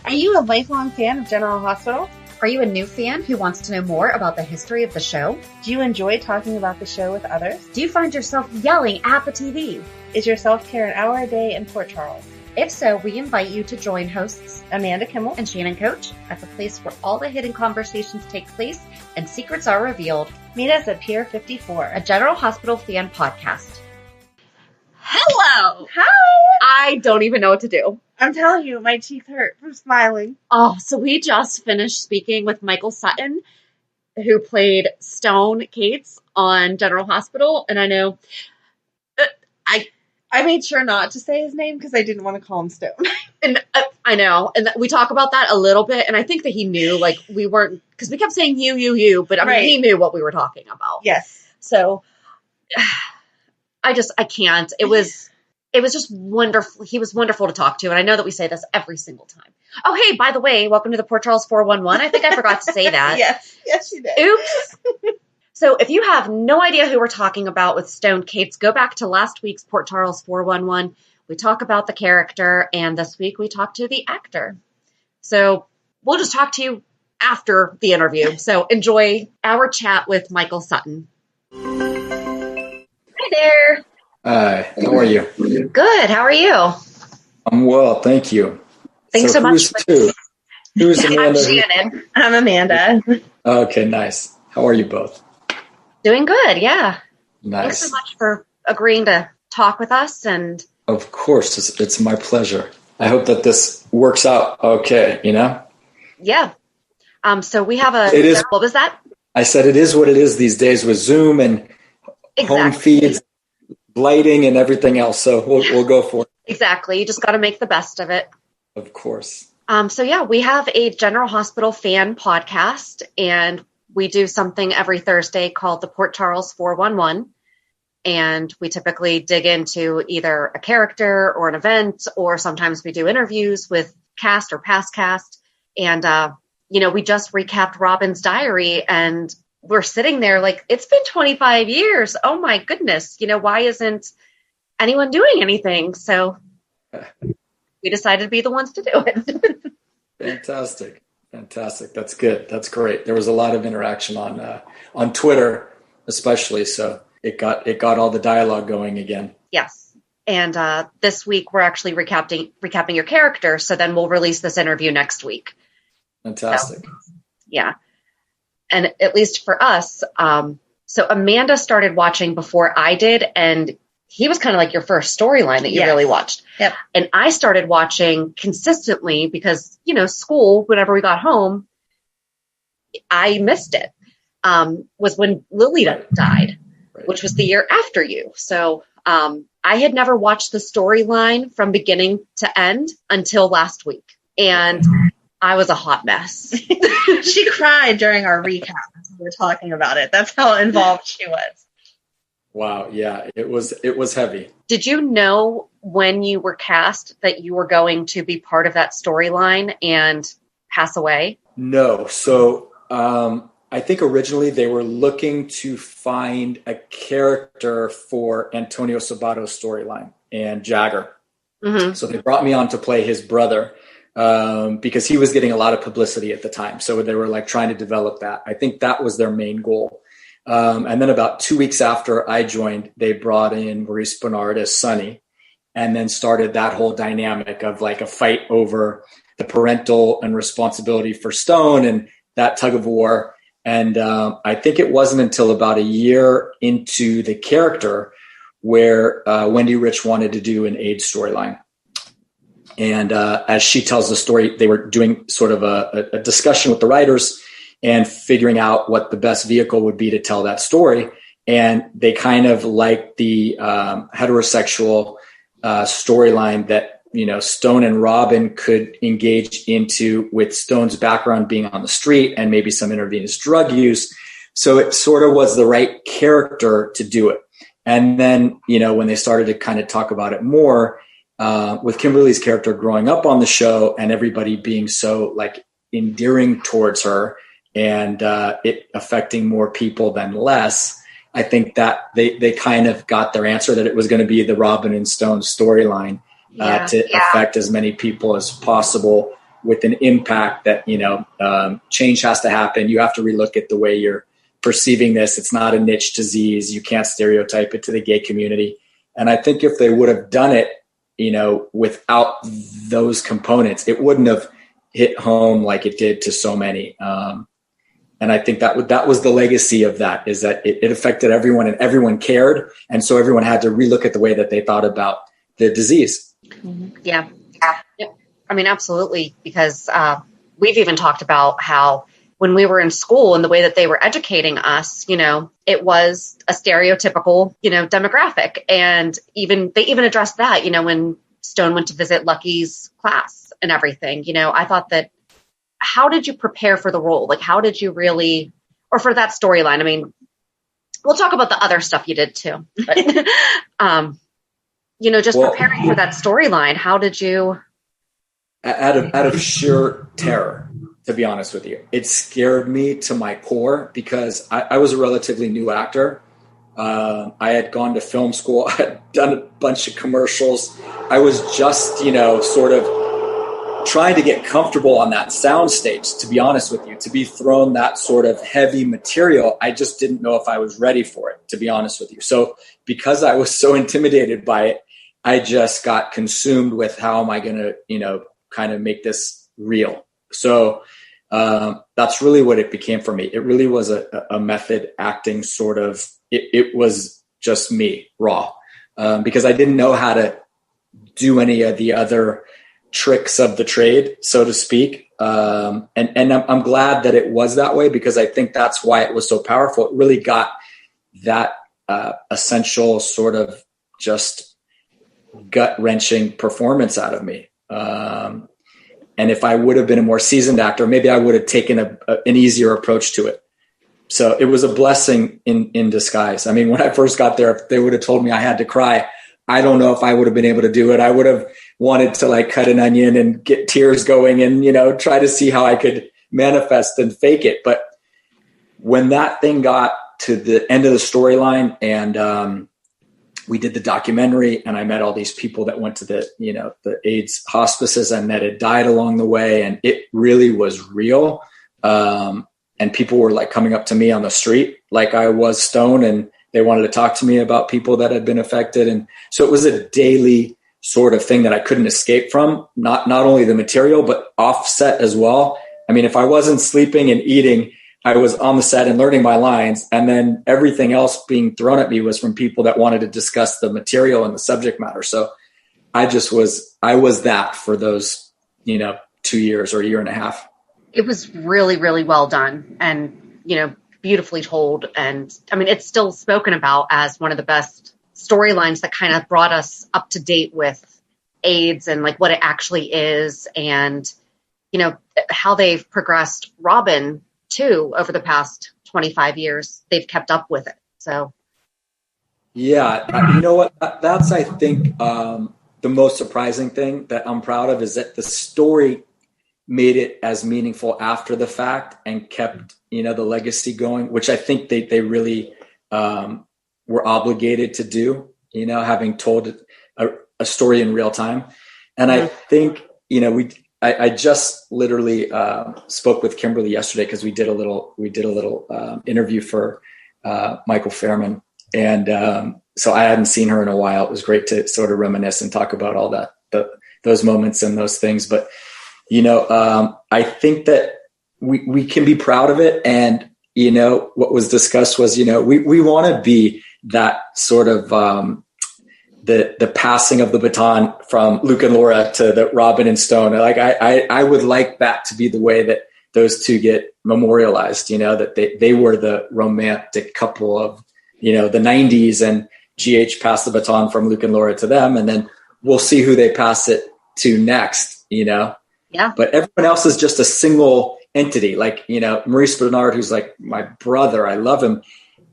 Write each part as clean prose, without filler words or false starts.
Are you a lifelong fan of General Hospital? Are you a new fan who wants to know more about the history of the show? Do you enjoy talking about the show with others? Do you find yourself yelling at the TV? Is your self-care an hour a day in Port Charles? If so, we invite you to join hosts Amanda Kimmel and Shannon Coach at the place where all the hidden conversations take place and secrets are revealed. Meet us at Pier 54, a General Hospital fan podcast. Hello! Hi! I don't even know what to do. I'm telling you, my cheeks hurt from smiling. Oh, so we just finished speaking with Michael Sutton, who played Stone Cates on General Hospital, and I know I made sure not to say his name because I didn't want to call him Stone. And I know, and we talk about that a little bit, and I think that he knew, like, we weren't, because we kept saying you, but I mean, he knew what we were talking about. Yes. So, I can't. It was just wonderful. He was wonderful to talk to, and I know that we say this every single time. Oh, hey, by the way, welcome to the Port Charles 411. I think I forgot to say that. Yes, you did. Oops. So if you have no idea who we're talking about with Stone Cates, go back to last week's Port Charles 411. We talk about the character, and this week we talk to the actor. So we'll just talk to you after the interview. So enjoy our chat with Michael Sutton. Hi there. Hi, how are you? Good. How are you? I'm well, thank you. Thanks so much. Who's Amanda? I'm Shannon. I'm Amanda. Okay, nice. How are you both? Doing good, yeah. Nice. Thanks so much for agreeing to talk with us. And of course, it's my pleasure. I hope that this works out okay, you know? Yeah. So we have what was that? I said it is what it is these days with Zoom and home feeds, lighting and everything else. So we'll go for it. Exactly. You just got to make the best of it. Of course. So yeah, we have a General Hospital fan podcast, and we do something every Thursday called the Port Charles 411. And we typically dig into either a character or an event, or sometimes we do interviews with cast or past cast. And, we just recapped Robin's diary, and we're sitting there like, it's been 25 years. Oh my goodness. Why isn't anyone doing anything? So we decided to be the ones to do it. Fantastic. That's good. That's great. There was a lot of interaction on Twitter, especially. So it got all the dialogue going again. Yes. And this week we're actually recapping your character. So then we'll release this interview next week. Fantastic. So, yeah. And at least for us, so Amanda started watching before I did, and he was kind of like your first storyline that you really watched. Yep. And I started watching consistently because, school, whenever we got home, I missed it, was when Lily died, which was the year after you. So I had never watched the storyline from beginning to end until last week. And I was a hot mess. She cried during our recap as we were talking about it. That's how involved she was. Wow. Yeah, it was heavy. Did you know when you were cast that you were going to be part of that storyline and pass away? No. So I think originally they were looking to find a character for Antonio Sabato's storyline and Jagger. Mm-hmm. So they brought me on to play his brother because he was getting a lot of publicity at the time. So they were like trying to develop that. I think that was their main goal. And then about 2 weeks after I joined, they brought in Maurice Bernard as Sonny, and then started that whole dynamic of like a fight over the parental and responsibility for Stone and that tug of war. And I think it wasn't until about a year into the character where Wendy Rich wanted to do an AIDS storyline. And as she tells the story, they were doing sort of a discussion with the writers and figuring out what the best vehicle would be to tell that story. And they kind of liked the heterosexual storyline that, Stone and Robin could engage into, with Stone's background being on the street and maybe some intravenous drug use. So it sort of was the right character to do it. And then, when they started to kind of talk about it more, with Kimberly's character growing up on the show and everybody being so like endearing towards her, and it affecting more people than less, I think that they kind of got their answer that it was going to be the Robin and Stone storyline to affect as many people as possible with an impact that, change has to happen. You have to relook at the way you're perceiving this. It's not a niche disease. You can't stereotype it to the gay community. And I think if they would have done it, without those components, it wouldn't have hit home like it did to so many. And I think that was the legacy of that, is that it affected everyone and everyone cared. And so everyone had to relook at the way that they thought about the disease. Yeah. I mean, absolutely. Because we've even talked about how when we were in school and the way that they were educating us, it was a stereotypical, demographic. And they even addressed that, when Stone went to visit Lucky's class and everything. I thought that, how did you prepare for the role? Like, how did you really, or for that storyline? I mean, we'll talk about the other stuff you did too, but, preparing for that storyline, how did you? Out of sheer terror, to be honest with you, it scared me to my core, because I was a relatively new actor. I had gone to film school. I had done a bunch of commercials. I was just, sort of trying to get comfortable on that sound stage, to be honest with you. To be thrown that sort of heavy material, I just didn't know if I was ready for it, to be honest with you. So because I was so intimidated by it, I just got consumed with, how am I going to, kind of make this real? So that's really what it became for me. It really was a method acting sort of, it was just me raw, because I didn't know how to do any of the other tricks of the trade, so to speak. And I'm glad that it was that way, because I think that's why it was so powerful. It really got that essential sort of just gut-wrenching performance out of me. And if I would have been a more seasoned actor, maybe I would have taken an easier approach to it. So it was a blessing in disguise. I mean, when I first got there, if they would have told me I had to cry, I don't know if I would have been able to do it. I would have wanted to cut an onion and get tears going and, try to see how I could manifest and fake it. But when that thing got to the end of the storyline, and we did the documentary, and I met all these people that went to the AIDS hospices I met had died along the way. And it really was real. And people were coming up to me on the street, like I was Stone, and they wanted to talk to me about people that had been affected. And so it was a daily sort of thing that I couldn't escape from, not only the material, but offset as well. I mean, if I wasn't sleeping and eating, I was on the set and learning my lines. And then everything else being thrown at me was from people that wanted to discuss the material and the subject matter. So I was that for those, 2 years or a year and a half. It was really, really well done, and, beautifully told. And I mean, it's still spoken about as one of the best storylines that kind of brought us up to date with AIDS and what it actually is. And, how they've progressed Robin too over the past 25 years. They've kept up with it. So. Yeah. You know what? That's, I think, the most surprising thing that I'm proud of, is that the story made it as meaningful after the fact and kept, the legacy going, which I think they really were obligated to do, having told a story in real time. And I think, I just literally spoke with Kimberly yesterday, because we did a little interview for Michael Fairman. And so I hadn't seen her in a while. It was great to sort of reminisce and talk about all that, those moments and those things. But, I think that we can be proud of it. And, what was discussed was, we want to be that sort of the passing of the baton from Luke and Laura to the Robin and Stone. I would like that to be the way that those two get memorialized, that they were the romantic couple of, the 90s, and GH passed the baton from Luke and Laura to them. And then we'll see who they pass it to next, Yeah. But everyone else is just a single entity. Maurice Bernard, who's my brother, I love him.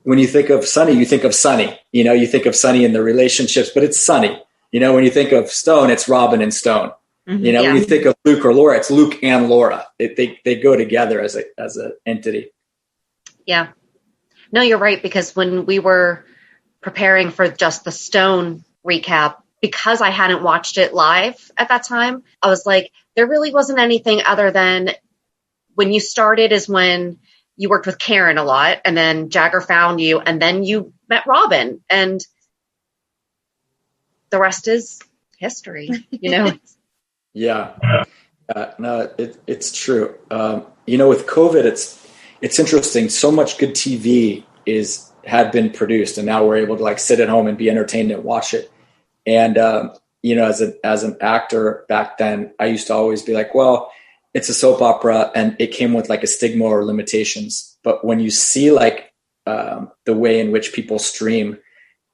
When you think of Sonny, you think of Sonny. You think of Sonny in the relationships, but it's Sonny. When you think of Stone, it's Robin and Stone. When you think of Luke or Laura, it's Luke and Laura. They go together as an entity. Yeah. No, you're right, because when we were preparing for just the Stone recap, because I hadn't watched it live at that time, I was like, there really wasn't anything other than when you started is when you worked with Karen a lot, and then Jagger found you, and then you met Robin, and the rest is history, you know? Yeah. No, it's true. With COVID, it's interesting. So much good TV had been produced, and now we're able to like sit at home and be entertained and watch it. And as an actor back then, I used to always be like, well, it's a soap opera, and it came with like a stigma or limitations. But when you see like the way in which people stream,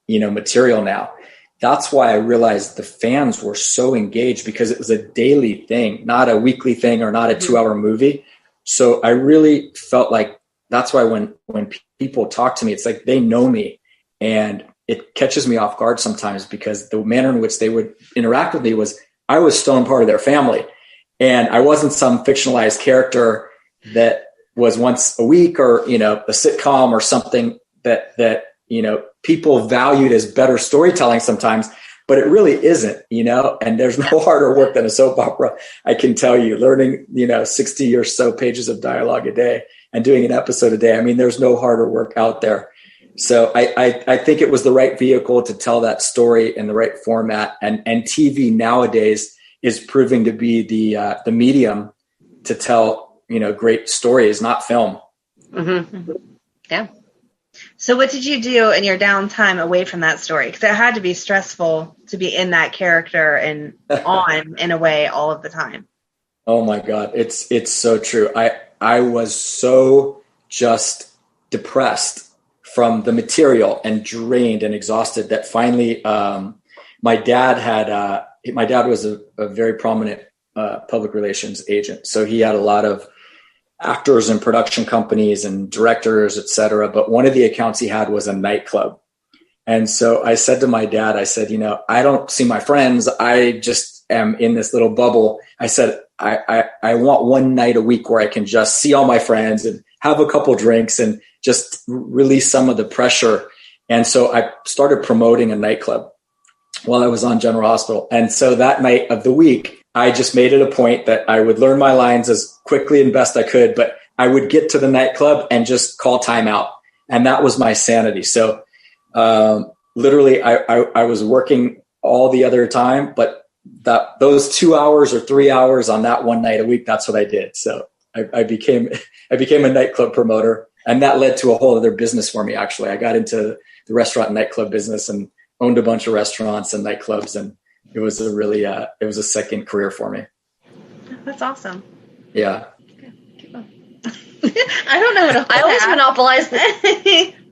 material now, that's why I realized the fans were so engaged, because it was a daily thing, not a weekly thing or not a 2-hour movie. So I really felt like that's why when people talk to me, it's like they know me, and it catches me off guard sometimes, because the manner in which they would interact with me was I was Stone part of their family, and I wasn't some fictionalized character that was once a week or, a sitcom or something that people valued as better storytelling sometimes, but it really isn't, and there's no harder work than a soap opera. I can tell you, learning, 60 or so pages of dialogue a day and doing an episode a day. I mean, there's no harder work out there. So I think it was the right vehicle to tell that story in the right format, and TV nowadays is proving to be the medium to tell, great stories, not film. Mm-hmm. Yeah. So what did you do in your downtime away from that story? Because it had to be stressful to be in that character and on in a way all of the time. Oh my God. It's so true. I was so just depressed from the material and drained and exhausted that finally my dad was a very prominent public relations agent. So he had a lot of actors and production companies and directors, et cetera. But one of the accounts he had was a nightclub. And so I said to my dad, I said, I don't see my friends. I just am in this little bubble. I said, I want one night a week where I can just see all my friends and have a couple drinks and just release some of the pressure. And so I started promoting a nightclub while I was on General Hospital. And so that night of the week, I just made it a point that I would learn my lines as quickly and best I could, but I would get to the nightclub and just call timeout. And that was my sanity. So literally I was working all the other time, but those 2 hours or 3 hours on that one night a week, that's what I did. So I became a nightclub promoter, and that led to a whole other business for me. Actually, I got into the restaurant and nightclub business and owned a bunch of restaurants and nightclubs, and it was a second career for me. That's awesome. Yeah. I don't know what I always monopolize.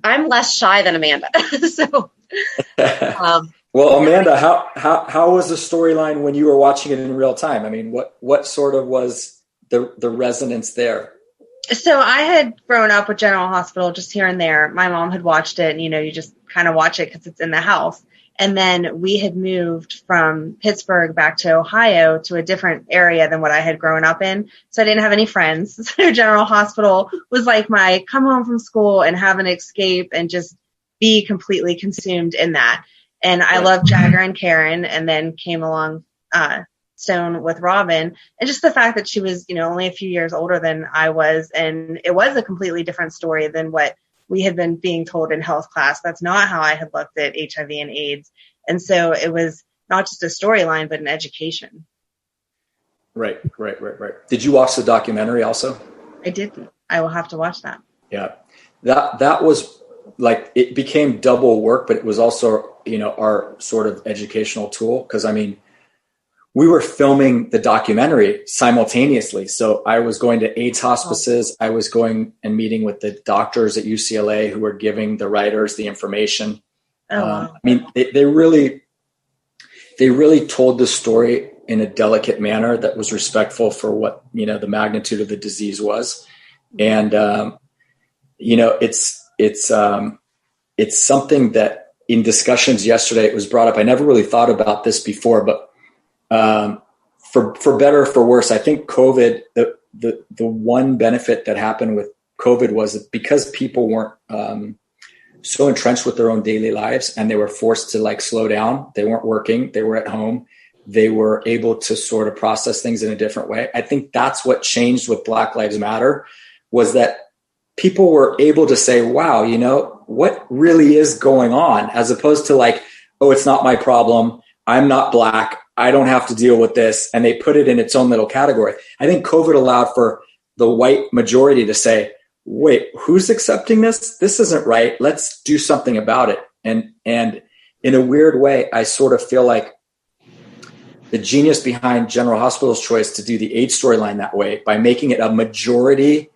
I'm less shy than Amanda. So, well, Amanda, how was the storyline when you were watching it in real time? I mean, what sort of was the resonance there? So I had grown up with General Hospital just here and there. My mom had watched it, and, you just kind of watch it because it's in the house. And then we had moved from Pittsburgh back to Ohio to a different area than what I had grown up in. So I didn't have any friends. So General Hospital was like my come home from school and have an escape and just be completely consumed in that. And I loved Jagger and Karen, and then came along Stone with Robin. And just the fact that she was, only a few years older than I was. And it was a completely different story than what we had been being told in health class. That's not how I had looked at HIV and AIDS. And so it was not just a storyline, but an education. Right. Did you watch the documentary also? I didn't. I will have to watch that. Yeah. That was like, it became double work, but it was also, our sort of educational tool. Cause I mean, we were filming the documentary simultaneously. So I was going to AIDS hospices. I was going and meeting with the doctors at UCLA who were giving the writers the information. I mean, they really told the story in a delicate manner that was respectful for what, the magnitude of the disease was. And, it's something that in discussions yesterday, it was brought up. I never really thought about this before, but for better or for worse, I think COVID, the one benefit that happened with COVID was that because people weren't so entrenched with their own daily lives, and they were forced to like slow down. They weren't working. They were at home. They were able to sort of process things in a different way. I think that's what changed with Black Lives Matter, was that people were able to say, wow, you know, what really is going on, as opposed to like, oh, it's not my problem. I'm not Black. I don't have to deal with this. And they put it in its own little category. I think COVID allowed for the white majority to say, wait, who's accepting this? This isn't right. Let's do something about it. And in a weird way, I sort of feel like the genius behind General Hospital's choice to do the AIDS storyline that way, by making it a majority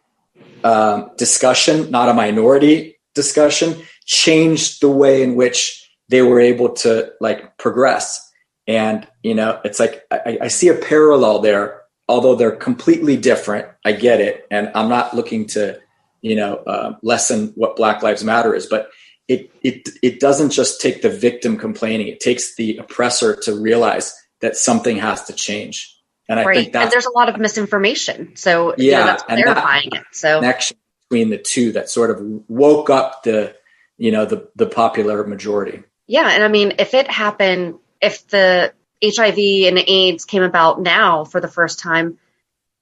discussion, not a minority discussion, changed the way in which they were able to like progress. And, you know, it's like, I see a parallel there, although they're completely different. I get it. And I'm not looking to, you know, lessen what Black Lives Matter is, but it doesn't just take the victim complaining. It takes the oppressor to realize that something has to change. And I think that's, and there's a lot of misinformation. So yeah, that's clarifying it. So connection between the two that sort of woke up the, you know, the popular majority. Yeah. And I mean, if it happened, if the HIV and AIDS came about now for the first time,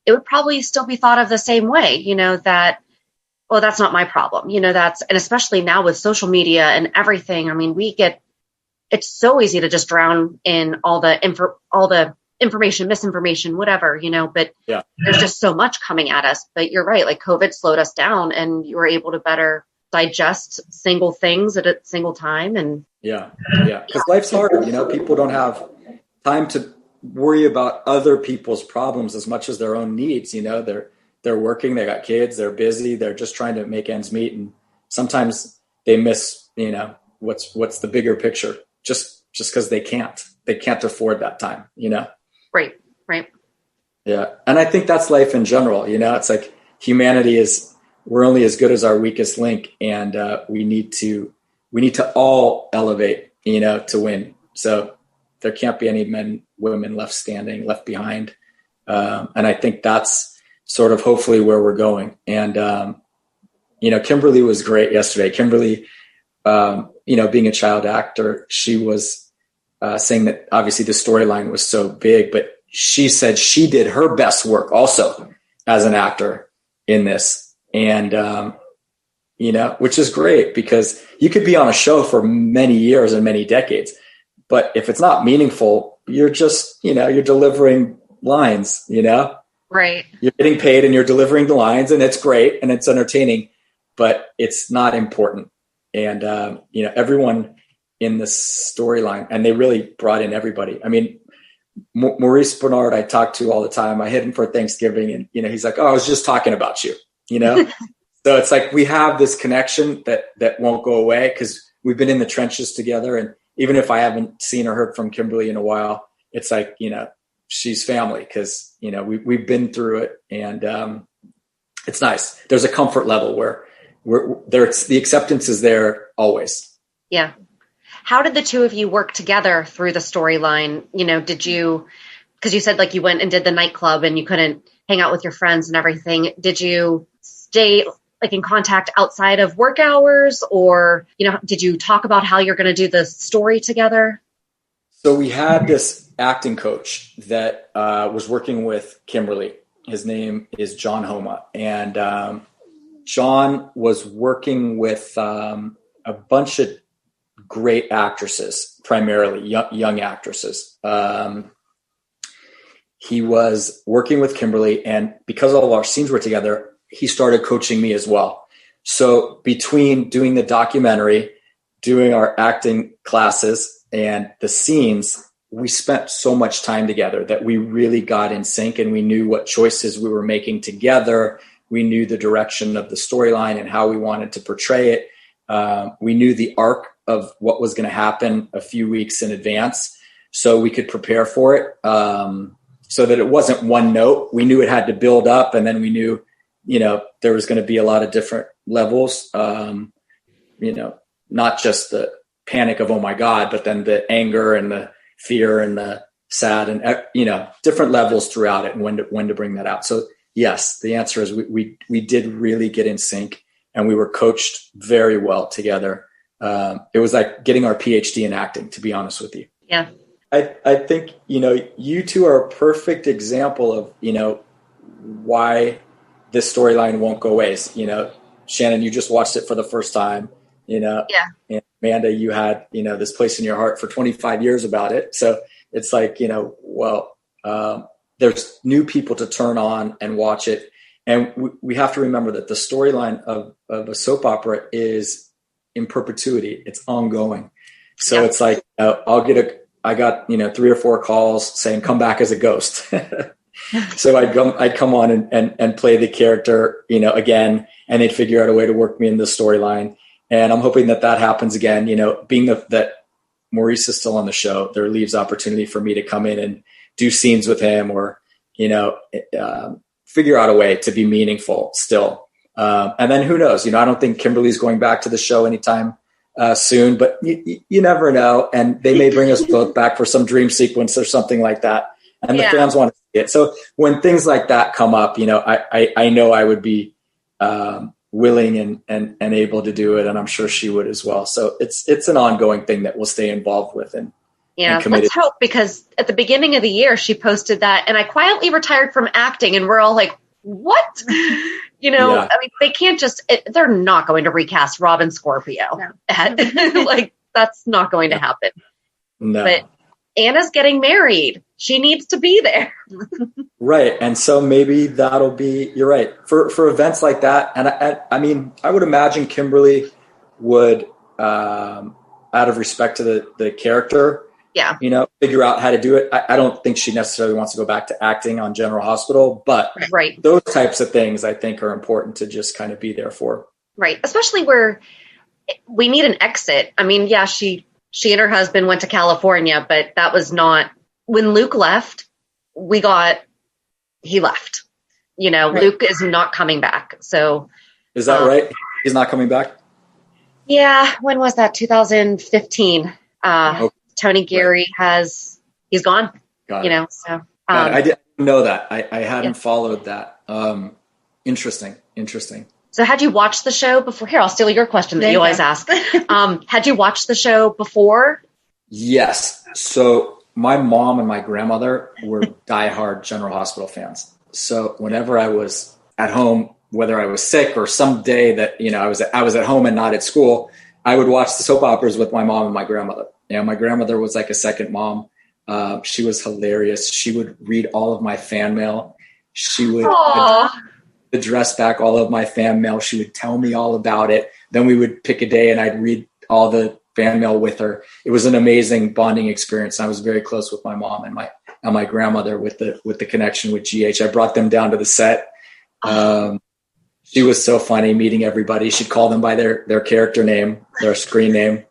it would probably still be thought of the same way, you know, that, well, that's not my problem. You know, and especially now with social media and everything. I mean, it's so easy to just drown in all the information, misinformation, whatever, you know, but yeah, there's just so much coming at us. But you're right, like COVID slowed us down, and you were able to better digest single things at a single time. And yeah, because life's hard. You know, people don't have time to worry about other people's problems as much as their own needs. You know, they're working, they got kids, they're busy, they're just trying to make ends meet, and sometimes they miss, you know, what's the bigger picture, just because they can't afford that time, you know. Right. Yeah. And I think that's life in general. You know, it's like humanity we're only as good as our weakest link, and we need to all elevate, you know, to win. So there can't be any men, women left behind. And I think that's sort of hopefully where we're going. And, you know, Kimberly was great yesterday. Kimberly, you know, being a child actor, she was saying that obviously the storyline was so big, but she said she did her best work also as an actor in this. And, you know, which is great, because you could be on a show for many years and many decades, but if it's not meaningful, you're just, you know, you're delivering lines, you know, right. You're getting paid and you're delivering the lines, and it's great and it's entertaining, but it's not important. And, you know, everyone in this storyline, and they really brought in everybody. I mean, Maurice Bernard, I talk to all the time. I hit him for Thanksgiving, and, you know, he's like, oh, I was just talking about you, you know? So it's like, we have this connection that won't go away, because we've been in the trenches together. And even if I haven't seen or heard from Kimberly in a while, it's like, you know, she's family, because, you know, we've been through it, and it's nice. There's a comfort level where the acceptance is there always. Yeah. How did the two of you work together through the storyline? You know, because you said like you went and did the nightclub and you couldn't hang out with your friends and everything. Did you stay like in contact outside of work hours, or, you know, did you talk about how you're going to do the story together? So we had this acting coach that was working with Kimberly. His name is John Homa. And John was working with a bunch of great actresses, primarily young actresses. He was working with Kimberly, and because all of our scenes were together, he started coaching me as well. So between doing the documentary, doing our acting classes, and the scenes, we spent so much time together that we really got in sync, and we knew what choices we were making together. We knew the direction of the storyline and how we wanted to portray it. We knew the arc of what was going to happen a few weeks in advance, so we could prepare for it, so that it wasn't one note. We knew it had to build up, and then we knew, you know, there was going to be a lot of different levels, you know, not just the panic of, oh my God, but then the anger and the fear and the sad, and, you know, different levels throughout it, and when to bring that out. So yes, the answer is we did really get in sync, and we were coached very well together. it was like getting our PhD in acting, to be honest with you. Yeah. I think, you two are a perfect example of, why this storyline won't go away. Shannon, you just watched it for the first time, Yeah. and Amanda, you had, this place in your heart for 25 years about it. So it's like, there's new people to turn on and watch it. And we have to remember that the storyline of a soap opera is in perpetuity. It's ongoing. So It's like, I got 3 or 4 calls saying, come back as a ghost. So I'd come on and play the character, again, and they'd figure out a way to work me in the storyline. And I'm hoping that happens again, being that Maurice is still on the show, there leaves opportunity for me to come in and do scenes with him or, figure out a way to be meaningful still. And then who knows, I don't think Kimberly's going back to the show anytime soon, but you never know. And they may bring us both back for some dream sequence or something like that. And the fans want to see it. So when things like that come up, I know I would be willing and able to do it. And I'm sure she would as well. So it's an ongoing thing that we'll stay involved with. And let's hope, because at the beginning of the year, she posted that, and I quietly retired from acting, and we're all like, what? I mean, they can't they're not going to recast Robin Scorpio. No. Like, that's not going to happen. No. But Anna's getting married. She needs to be there. Right. And so maybe that'll be, you're right, for events like that. And I mean, I would imagine Kimberly would, out of respect to the character, figure out how to do it. I don't think she necessarily wants to go back to acting on General Hospital, but those types of things I think are important to just kind of be there for. Right. Especially where we need an exit. I mean, she and her husband went to California, but that was not when Luke left. He left. Luke is not coming back. So is that right? He's not coming back? Yeah. When was that? 2015. Okay. Tony Geary he's gone. So I didn't know that. I hadn't followed that. Interesting. So had you watched the show before? Here, I'll steal your question that you always ask. Had you watched the show before? Yes. So my mom and my grandmother were diehard General Hospital fans. So whenever I was at home, whether I was sick or some day that, I was at home and not at school, I would watch the soap operas with my mom and my grandmother. My grandmother was like a second mom. She was hilarious. She would read all of my fan mail. She would address back all of my fan mail. She would tell me all about it. Then we would pick a day and I'd read all the fan mail with her. It was an amazing bonding experience. I was very close with my mom and my grandmother with the connection with GH. I brought them down to the set. She was so funny meeting everybody. She'd call them by their character name, their screen name.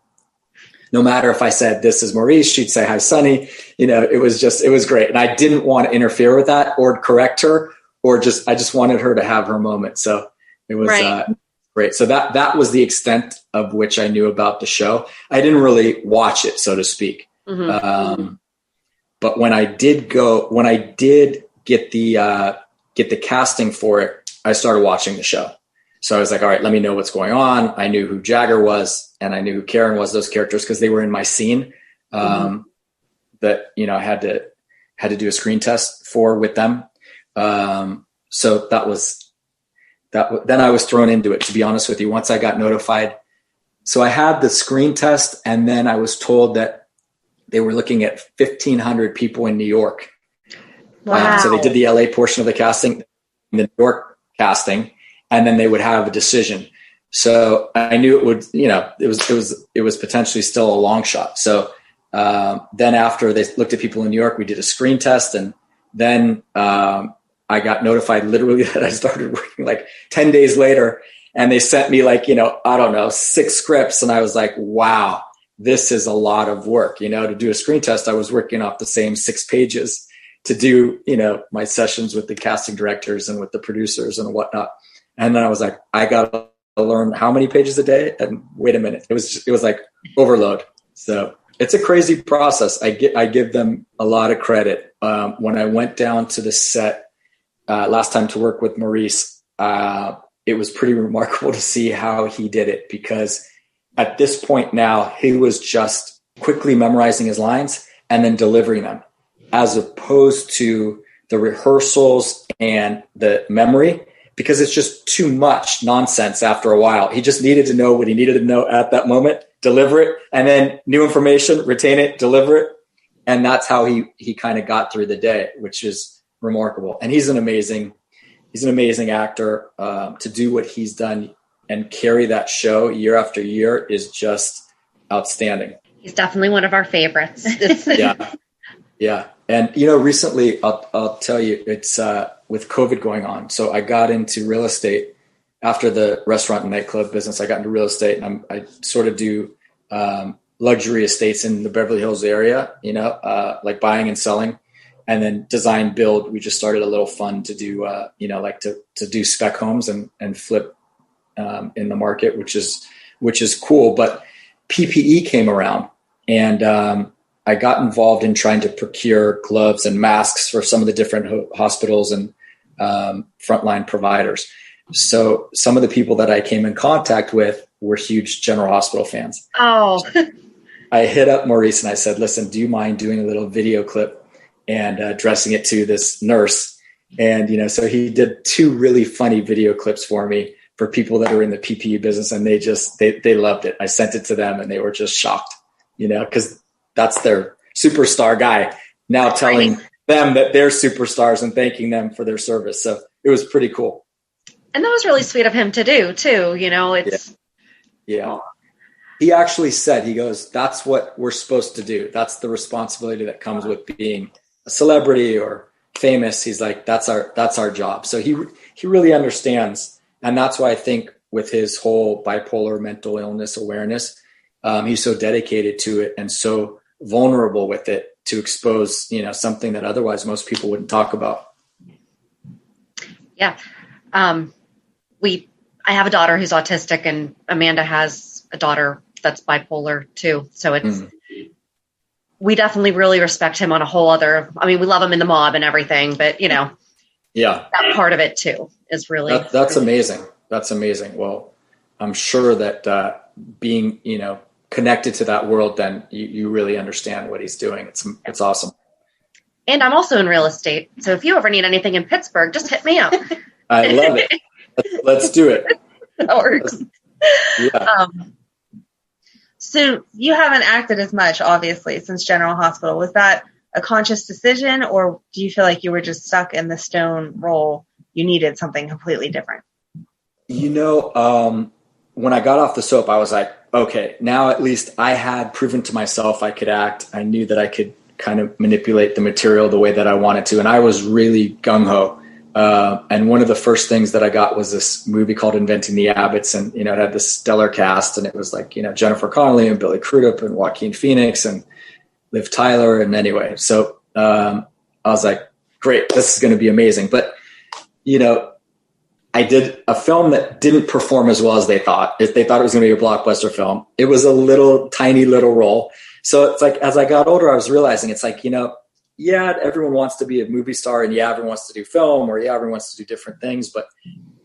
No matter if I said, this is Maurice, she'd say, hi, Sonny. It was great. And I didn't want to interfere with that or correct her I just wanted her to have her moment. So it was great. So that was the extent of which I knew about the show. I didn't really watch it, so to speak. Mm-hmm. But when I did get the casting for it, I started watching the show. So I was like, all right, let me know what's going on. I knew who Jagger was and I knew who Karen was, those characters, because they were in my scene that, I had to do a screen test for with them. So that was that. Then I was thrown into it, to be honest with you, once I got notified. So I had the screen test and then I was told that they were looking at 1,500 people in New York. Wow. So they did the LA portion of the casting, the New York casting, and then they would have a decision. So I knew it would, it was potentially still a long shot. So then after they looked at people in New York, we did a screen test. And then I got notified literally that I started working like 10 days later. And they sent me 6 scripts. And I was like, wow, this is a lot of work, to do a screen test. I was working off the same 6 pages to do, my sessions with the casting directors and with the producers and whatnot. And then I was like, I got to learn how many pages a day. And wait a minute, it was like overload. So it's a crazy process. I give them a lot of credit. When I went down to the set last time to work with Maurice, it was pretty remarkable to see how he did it, because at this point now, he was just quickly memorizing his lines and then delivering them, as opposed to the rehearsals and the memory, because it's just too much nonsense after a while. He just needed to know what he needed to know at that moment, deliver it, and then new information, retain it, deliver it. And that's how he kind of got through the day, which is remarkable. And he's an amazing actor. To do what he's done and carry that show year after year is just outstanding. He's definitely one of our favorites. Yeah. And, recently I'll tell you, it's with COVID going on. So I got into real estate after the restaurant and nightclub business. I got into real estate, and I sort of do luxury estates in the Beverly Hills area, like buying and selling, and then design build. We just started a little fund to do, to do spec homes and flip in the market, which is cool. But PPE came around, and I got involved in trying to procure gloves and masks for some of the different hospitals and frontline providers. So some of the people that I came in contact with were huge General Hospital fans. Oh, I hit up Maurice and I said, listen, do you mind doing a little video clip and addressing it to this nurse? And, so he did 2 really funny video clips for me for people that are in the PPE business. And they loved it. I sent it to them and they were just shocked, because that's their superstar guy now telling them that they're superstars and thanking them for their service. So it was pretty cool. And that was really sweet of him to do too. It's yeah. He actually said, he goes, that's what we're supposed to do. That's the responsibility that comes with being a celebrity or famous. He's like, that's our job. So he really understands. And that's why I think with his whole bipolar mental illness awareness, he's so dedicated to it and so vulnerable with it to expose, something that otherwise most people wouldn't talk about. Yeah. I have a daughter who's autistic, and Amanda has a daughter that's bipolar too. So we definitely really respect him on a whole other, we love him in the mob and everything, but yeah, that part of it too is really, that's amazing. That's amazing. Well, I'm sure that, being, connected to that world, then you really understand what he's doing. It's awesome. And I'm also in real estate. So if you ever need anything in Pittsburgh, just hit me up. I love it. Let's do it. That works. Yeah. So you haven't acted as much, obviously, since General Hospital. Was that a conscious decision, or do you feel like you were just stuck in the Stone role? You needed something completely different? When I got off the soap, I was like, okay, now at least I had proven to myself I could act. I knew that I could kind of manipulate the material the way that I wanted to. And I was really gung-ho. And one of the first things that I got was this movie called Inventing the Abbots. And, it had this stellar cast, and it was like, Jennifer Connelly and Billy Crudup and Joaquin Phoenix and Liv Tyler. And anyway, so I was like, great, this is going to be amazing. But, I did a film that didn't perform as well as they thought. They thought it was going to be a blockbuster film. It was a tiny little role. So it's like, as I got older, I was realizing it's like, everyone wants to be a movie star, and everyone wants to do film, or everyone wants to do different things. But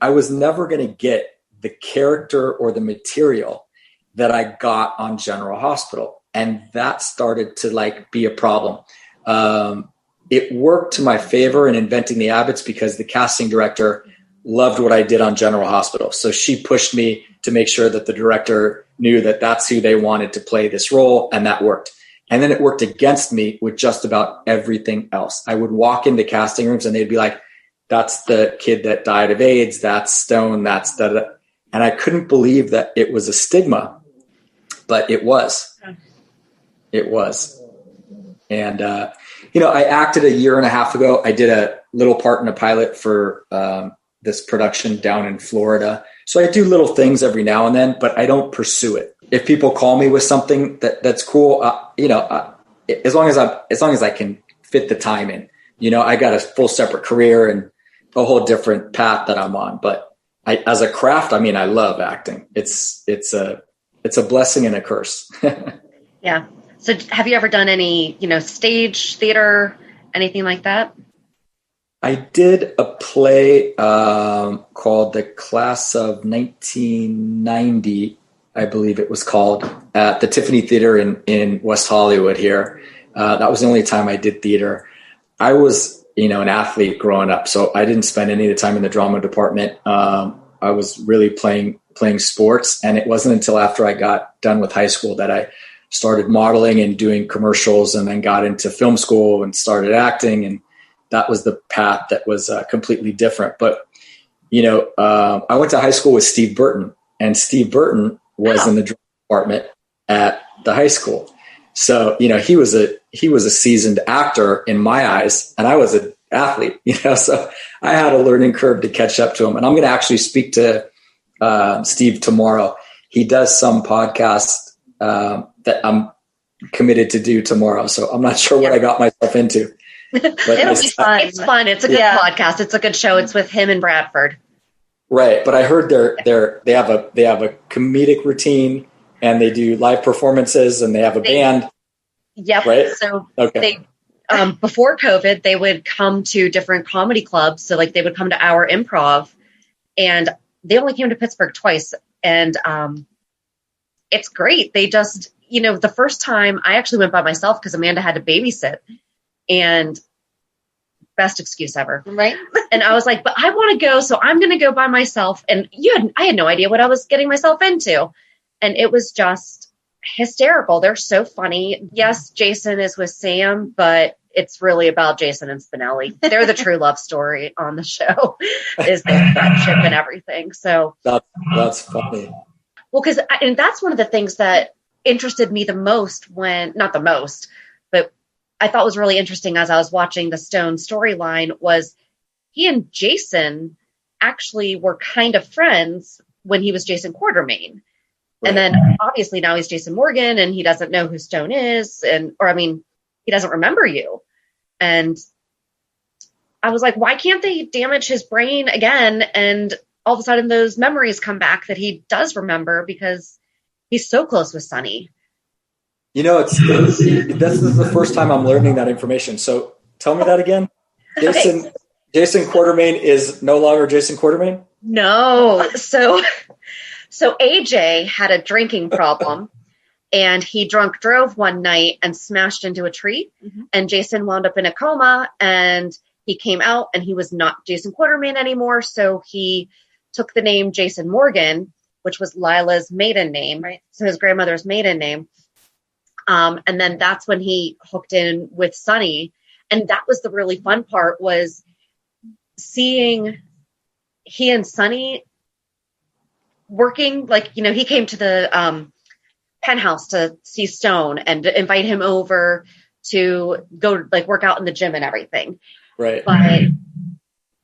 I was never going to get the character or the material that I got on General Hospital. And that started to be a problem. It worked to my favor in Inventing the Abbots because the casting director loved what I did on General Hospital. So she pushed me to make sure that the director knew that that's who they wanted to play this role, and that worked. And then it worked against me with just about everything else. I would walk into casting rooms and they'd be like, that's the kid that died of AIDS, that's Stone, that's that. And I couldn't believe that it was a stigma, but it was. It was. And, I acted a year and a half ago. I did a little part in a pilot for this production down in Florida. So I do little things every now and then, but I don't pursue it. If people call me with something that's cool, as long as I can fit the time in, I got a full separate career and a whole different path that I'm on. But as a craft, I love acting. It's a blessing and a curse. Yeah. So have you ever done any, stage theater, anything like that? I did a play called The Class of 1990 I believe it was called, at the Tiffany Theater in West Hollywood here. That was the only time I did theater. I was, an athlete growing up, so I didn't spend any of the time in the drama department. I was really playing sports, and it wasn't until after I got done with high school that I started modeling and doing commercials, and then got into film school and started acting, and that was the path that was completely different. But I went to high school with Steve Burton, and Steve Burton was in the drama department at the high school. So he was a seasoned actor in my eyes, and I was an athlete. So I had a learning curve to catch up to him. And I'm going to actually speak to Steve tomorrow. He does some podcast that I'm committed to do tomorrow. So I'm not sure what I got myself into. But it'll be fun. It's fun. It's a good podcast. It's a good show. It's with him and Bradford. Right. But I heard they have a comedic routine, and they do live performances, and they have a band. Yep. Right. So they before COVID, they would come to different comedy clubs. So like they would come to our Improv, and they only came to Pittsburgh twice. And it's great. They just, the first time I actually went by myself because Amanda had to babysit, and best excuse ever. Right. And I was like, but I want to go, so I'm going to go by myself. And I had no idea what I was getting myself into. And it was just hysterical. They're so funny. Yes, Jason is with Sam, but it's really about Jason and Spinelli. They're the true love story on the show, is their friendship and everything. So that's funny. Well, and that's one of the things that interested me the most not the most, but I thought was really interesting as I was watching the Stone storyline was he and Jason actually were kind of friends when he was Jason Quartermain. Right. And then obviously now he's Jason Morgan, and he doesn't know who Stone is. He doesn't remember you. And I was like, why can't they damage his brain again? And all of a sudden those memories come back that he does remember because he's so close with Sonny. This is the first time I'm learning that information. So tell me that again. Jason Quartermain is no longer Jason Quartermain? No. So AJ had a drinking problem, and he drunk drove one night and smashed into a tree. Mm-hmm. And Jason wound up in a coma, and he came out, and he was not Jason Quartermain anymore. So he took the name Jason Morgan, which was Lila's maiden name. Right. So his grandmother's maiden name. And then that's when he hooked in with Sonny. And that was the really fun part, was seeing he and Sonny working. Like, he came to the penthouse to see Stone and invite him over to go work out in the gym and everything. Right. But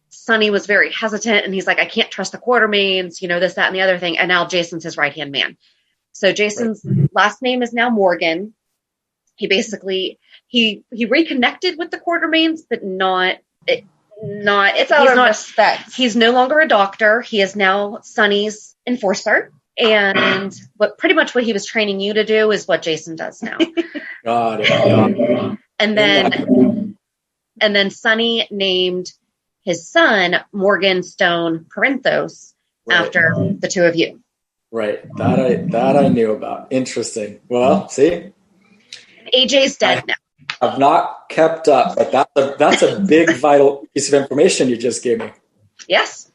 Sonny was very hesitant, and he's like, I can't trust the Quartermains, this, that, and the other thing. And now Jason's his right-hand man. So Jason's last name is now Morgan. He basically, he reconnected with the Quartermains, but it's out of respect. He's no longer a doctor. He is now Sonny's enforcer. And pretty much what he was training you to do is what Jason does now. Got it. And then Sonny named his son Morgan Stone Corinthos after the two of you. Right. That I knew about. Interesting. Well, see? AJ's dead now. I've not kept up, but that's a big, vital piece of information you just gave me. Yes.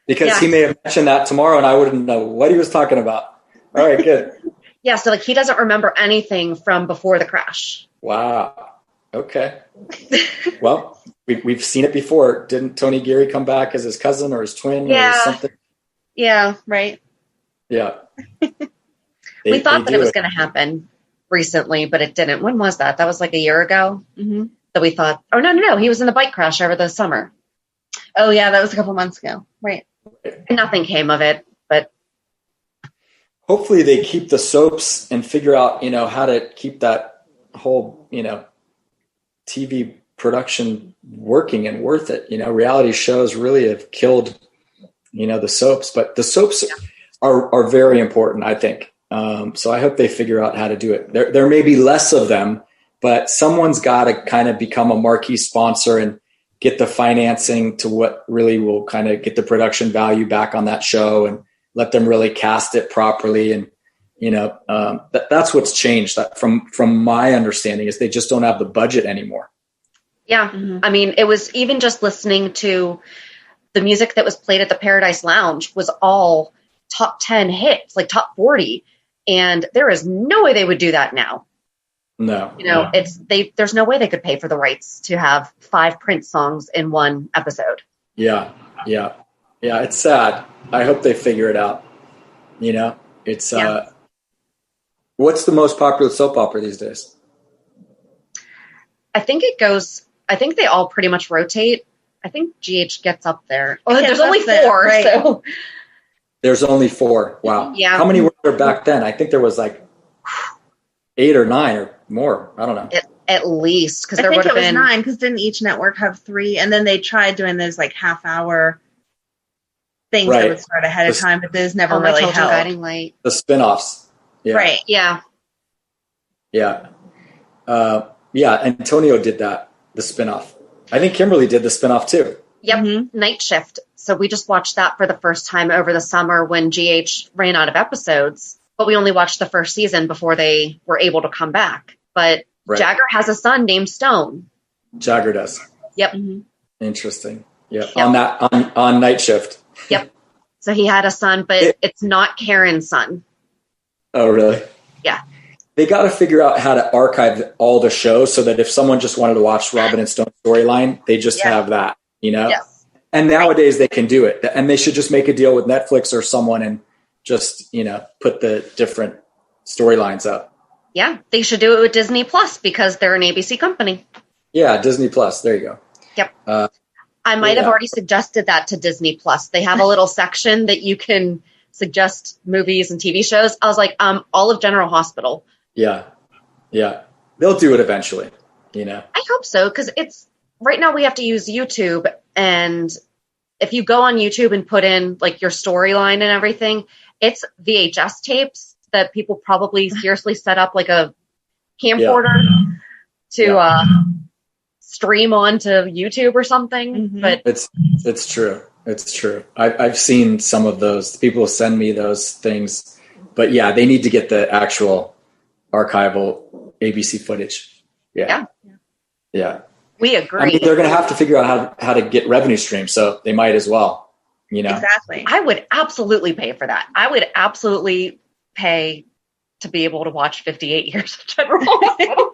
Because he may have mentioned that tomorrow, and I wouldn't know what he was talking about. All right, good. Yeah, so he doesn't remember anything from before the crash. Wow. Okay. Well, we've seen it before. Didn't Tony Geary come back as his cousin or his twin or something? Yeah, right. Yeah. We thought that it was going to happen recently, but it didn't. When was that? That was like a year ago. Mm-hmm. That we thought, no. He was in the bike crash over the summer. Oh, yeah, that was a couple months ago. Right. And nothing came of it, but. Hopefully they keep the soaps and figure out, how to keep that whole, TV production working and worth it. Reality shows really have killed, the soaps, but the soaps are very important, I think. So I hope they figure out how to do it. There may be less of them, but someone's got to kind of become a marquee sponsor and get the financing to what really will kind of get the production value back on that show and let them really cast it properly. And, that's what's changed from my understanding is they just don't have the budget anymore. Yeah. Mm-hmm. I mean, it was even just listening to the music that was played at the Paradise Lounge was all top 10 hits, like top 40. And there is no way they would do that now. No. There's no way they could pay for the rights to have 5 Prince songs in one episode. Yeah. Yeah. Yeah. It's sad. I hope they figure it out. It's, what's the most popular soap opera these days? I think they all pretty much rotate. I think GH gets up there. Oh, there's only 4. Right. So there's only 4. Wow. Yeah. How many were there back then? I think there was like 8 or 9 or more. I don't know. At least, because there would have been 9. Because didn't each network have 3? And then they tried doing those like half-hour things that would start ahead of time, but those never really held. Guiding Light. The spinoffs. Yeah. Right. Yeah. Yeah. Antonio did that. The spinoff. I think Kimberly did the spinoff too. Yep. Mm-hmm. Night Shift. So we just watched that for the first time over the summer when GH ran out of episodes, but we only watched the first season before they were able to come back. But Jagger has a son named Stone. Jagger does. Yep. Mm-hmm. Interesting. Yeah. Yep. On Night Shift. Yep. So he had a son, but it's not Karen's son. Oh, really? Yeah. They got to figure out how to archive all the shows so that if someone just wanted to watch Robin and Stone's storyline, they just have that, Yes. And nowadays they can do it. And they should just make a deal with Netflix or someone and just, put the different storylines up. Yeah. They should do it with Disney Plus because they're an ABC company. Yeah. Disney Plus. There you go. Yep. I might have already suggested that to Disney Plus. They have a little section that you can suggest movies and TV shows. I was like, all of General Hospital. Yeah. Yeah. They'll do it eventually, I hope so. Cause it's right now we have to use YouTube. And if you go on YouTube and put in like your storyline and everything, it's VHS tapes that people probably seriously set up like a camcorder to stream onto YouTube or something. Mm-hmm. But it's true. It's true. I've seen some of those. People send me those things, but they need to get the actual archival ABC footage. Yeah. We agree. I mean, they're going to have to figure out how to get revenue streams, so they might as well. Exactly. I would absolutely pay for that. I would absolutely pay to be able to watch 58 years of General Hospital.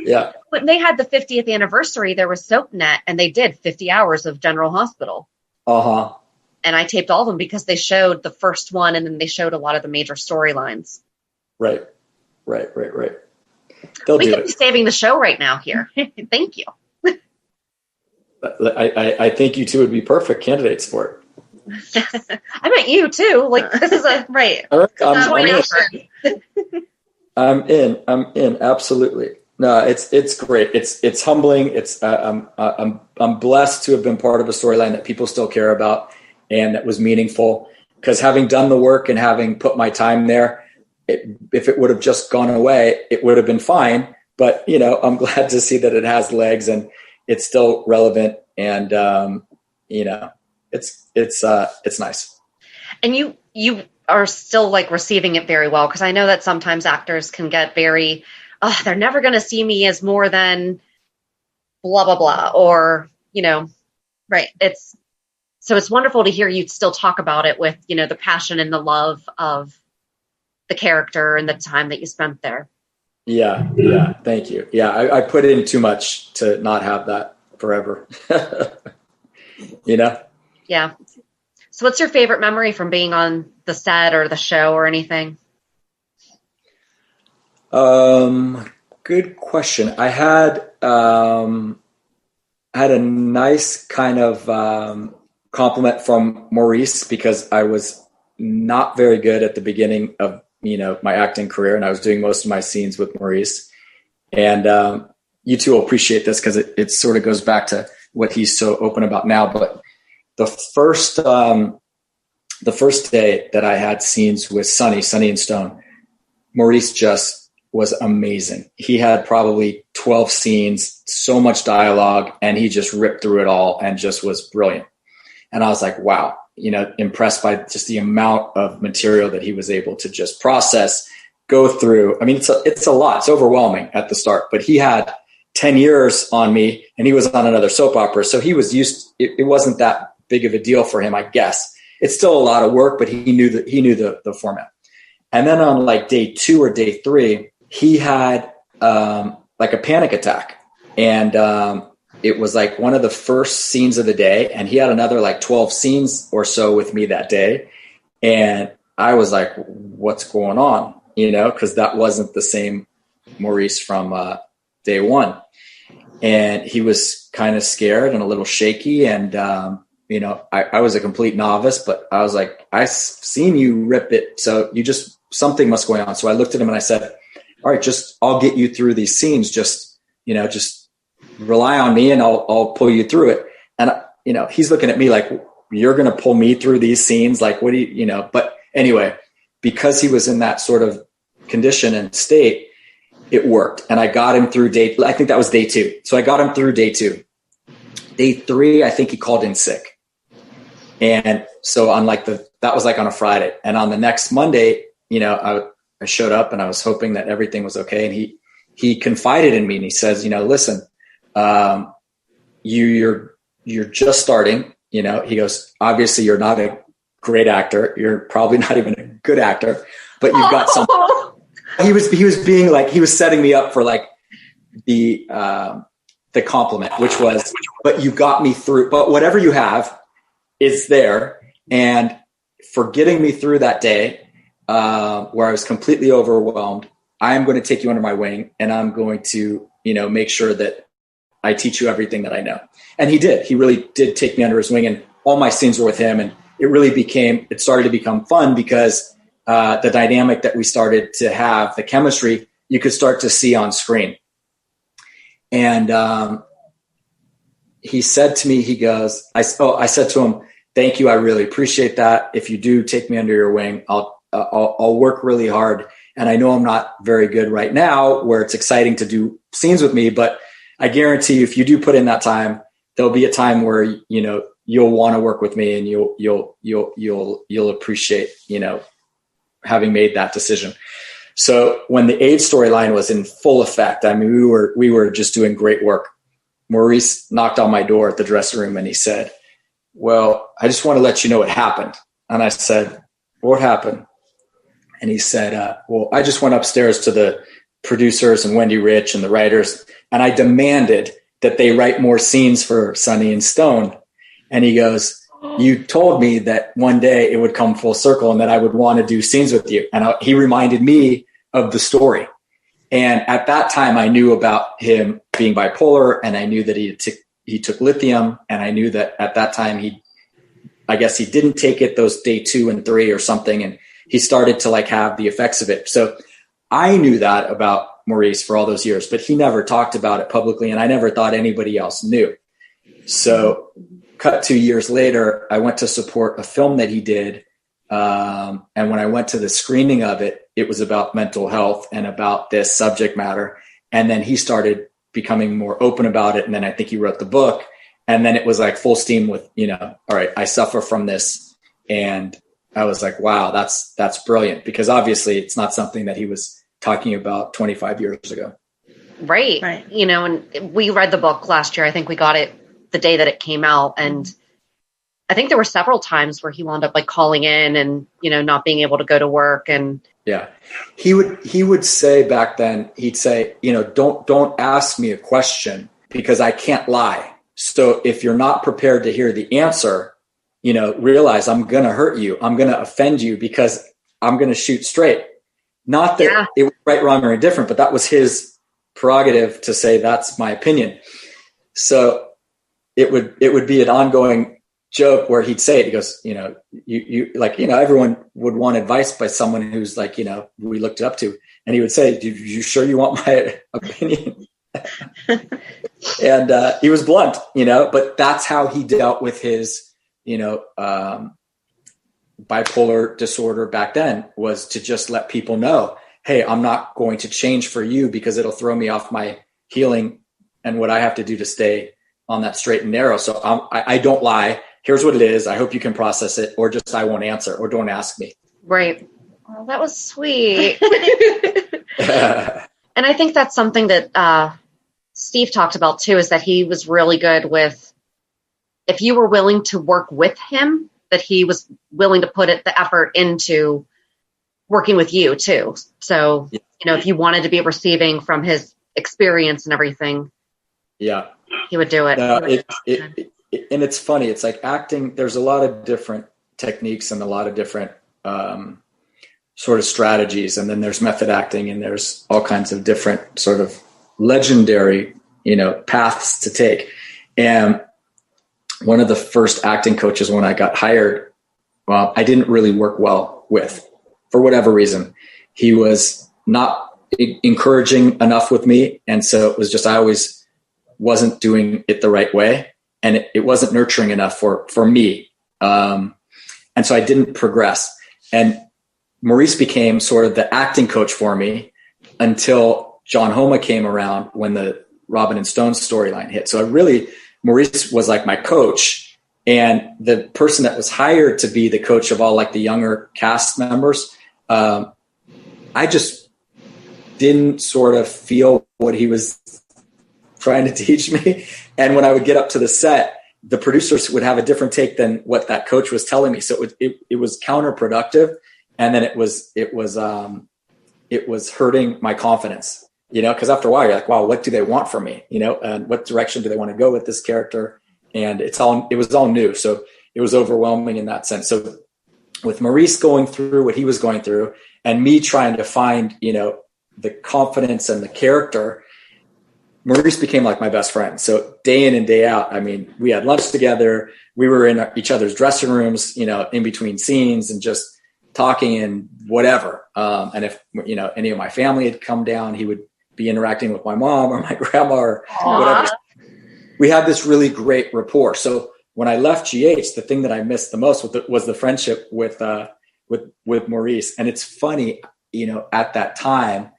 Yeah. When they had the 50th anniversary, there was SoapNet, and they did 50 hours of General Hospital. Uh-huh. And I taped all of them because they showed the first one, and then they showed a lot of the major storylines. Right. They'll we do could it. be saving the show right now here. Thank you. I think you two would be perfect candidates for it. I meant you too. Like this is a right. I'm in. Absolutely. No, it's great. It's humbling. It's I'm blessed to have been part of a storyline that people still care about and that was meaningful. Because having done the work and having put my time there, if it would have just gone away, it would have been fine. But I'm glad to see that it has legs and it's still relevant. And it's nice. And you are still like receiving it very well. Cause I know that sometimes actors can get very, they're never going to see me as more than blah, blah, blah. Or, right. It's wonderful to hear you still talk about it with, the passion and the love of the character and the time that you spent there. Yeah. Thank you. Yeah. I put in too much to not have that forever. Yeah. So what's your favorite memory from being on the set or the show or anything? Good question. I had a nice kind of compliment from Maurice because I was not very good at the beginning of my acting career, and I was doing most of my scenes with Maurice. And you two will appreciate this because it sort of goes back to what he's so open about now. But the first day that I had scenes with Sonny and Stone, Maurice just was amazing. He had probably 12 scenes, so much dialogue, and he just ripped through it all and just was brilliant. And I was like, wow, impressed by just the amount of material that he was able to just process, go through. I mean, it's a lot. It's overwhelming at the start, but he had 10 years on me and he was on another soap opera. So he was it wasn't that big of a deal for him, I guess. It's still a lot of work, but he knew the format. And then on like day 2 or day 3, he had like a panic attack. And it was like one of the first scenes of the day. And he had another like 12 scenes or so with me that day. And I was like, what's going on? Because that wasn't the same Maurice from day 1. And he was kind of scared and a little shaky. And, I was a complete novice, but I was like, I've seen you rip it. So something must go on. So I looked at him and I said, all right, I'll get you through these scenes. Just rely on me and I'll pull you through it. And, he's looking at me like, you're going to pull me through these scenes. Like, what do you, but anyway, because he was in that sort of condition and state, it worked. And I got him through I think that was day 2. So I got him through day 2. Day 3, I think he called in sick. And so that was like on a Friday. And on the next Monday, I showed up and I was hoping that everything was okay. And he confided in me and he says, listen, you're just starting, he goes, obviously you're not a great actor. You're probably not even a good actor, but you've got something. He was being like, he was setting me up for like the compliment, which was, but you got me through, but whatever you have is there. And for getting me through that day, where I was completely overwhelmed, I am going to take you under my wing and I'm going to, make sure that I teach you everything that I know. And he did. He really did take me under his wing and all my scenes were with him. And it started to become fun because the dynamic that we started to have, the chemistry, you could start to see on screen. And he said to me, he goes, I said to him, thank you. I really appreciate that. If you do take me under your wing, I'll work really hard. And I know I'm not very good right now where it's exciting to do scenes with me, but I guarantee you, if you do put in that time, there'll be a time where, you'll want to work with me and you'll appreciate, having made that decision. So when the AIDS storyline was in full effect, I mean, we were just doing great work. Maurice knocked on my door at the dressing room and he said, well, I just want to let you know what happened. And I said, what happened? And he said, well, I just went upstairs to the producers and Wendy Rich and the writers, and I demanded that they write more scenes for Sonny and Stone. And he goes, you told me that one day it would come full circle and that I would want to do scenes with you. And he reminded me of the story. And at that time, I knew about him being bipolar, and I knew that he took lithium. And I knew that at that time, I guess he didn't take it those day 2 and 3 or something. And he started to like have the effects of it. So I knew that about Maurice for all those years, but he never talked about it publicly. And I never thought anybody else knew. So cut 2 years later, I went to support a film that he did. And when I went to the screening of it, it was about mental health and about this subject matter. And then he started becoming more open about it. And then I think he wrote the book. And then it was like full steam with, all right, I suffer from this. And I was like, wow, that's brilliant, because obviously it's not something that he was talking about 25 years ago. Right. And we read the book last year. I think we got it the day that it came out. And I think there were several times where he wound up like calling in and, not being able to go to work. And yeah, he would say back then, he'd say, don't ask me a question because I can't lie. So if you're not prepared to hear the answer, realize I'm going to hurt you. I'm going to offend you because I'm going to shoot straight. Not that it was right, wrong, or indifferent, but that was his prerogative to say, that's my opinion. So it would be an ongoing joke where he'd say it. He goes, you like, everyone would want advice by someone who's like, we looked up to, and he would say, you sure you want my opinion? And he was blunt, but that's how he dealt with his, bipolar disorder back then, was to just let people know, hey, I'm not going to change for you because it'll throw me off my healing and what I have to do to stay on that straight and narrow. So I don't lie. here's what it is. I hope you can process it, or just, I won't answer, or don't ask me. Right. Well, that was sweet. And I think that's something that Steve talked about too, is that he was really good with, if you were willing to work with him, that he was willing to put the effort into working with you too. So, if you wanted to be receiving from his experience and everything, yeah, he would do it. And it's funny. It's like acting. There's a lot of different techniques and a lot of different sort of strategies. And then there's method acting, and there's all kinds of different sort of legendary, paths to take. And one of the first acting coaches when I got hired, I didn't really work well with, for whatever reason. He was not encouraging enough with me. And so it was just, I always wasn't doing it the right way. And it wasn't nurturing enough for me. And so I didn't progress. And Maurice became sort of the acting coach for me until John Homa came around, when the Robin and Stone storyline hit. So Maurice was like my coach, and the person that was hired to be the coach of all like the younger cast members. I just didn't sort of feel what he was trying to teach me. And when I would get up to the set, the producers would have a different take than what that coach was telling me. So it was counterproductive. And then it was hurting my confidence, because after a while you're like, wow, what do they want from me? And what direction do they want to go with this character? And it was all new. So it was overwhelming in that sense. So with Maurice going through what he was going through, and me trying to find, the confidence and the character, Maurice became like my best friend. So day in and day out, we had lunch together. We were in each other's dressing rooms, in between scenes, and just talking and whatever. And if, any of my family had come down, he would be interacting with my mom or my grandma or whatever. We had this really great rapport. So when I left GH, the thing that I missed the most was the friendship with Maurice. And it's funny, at that time,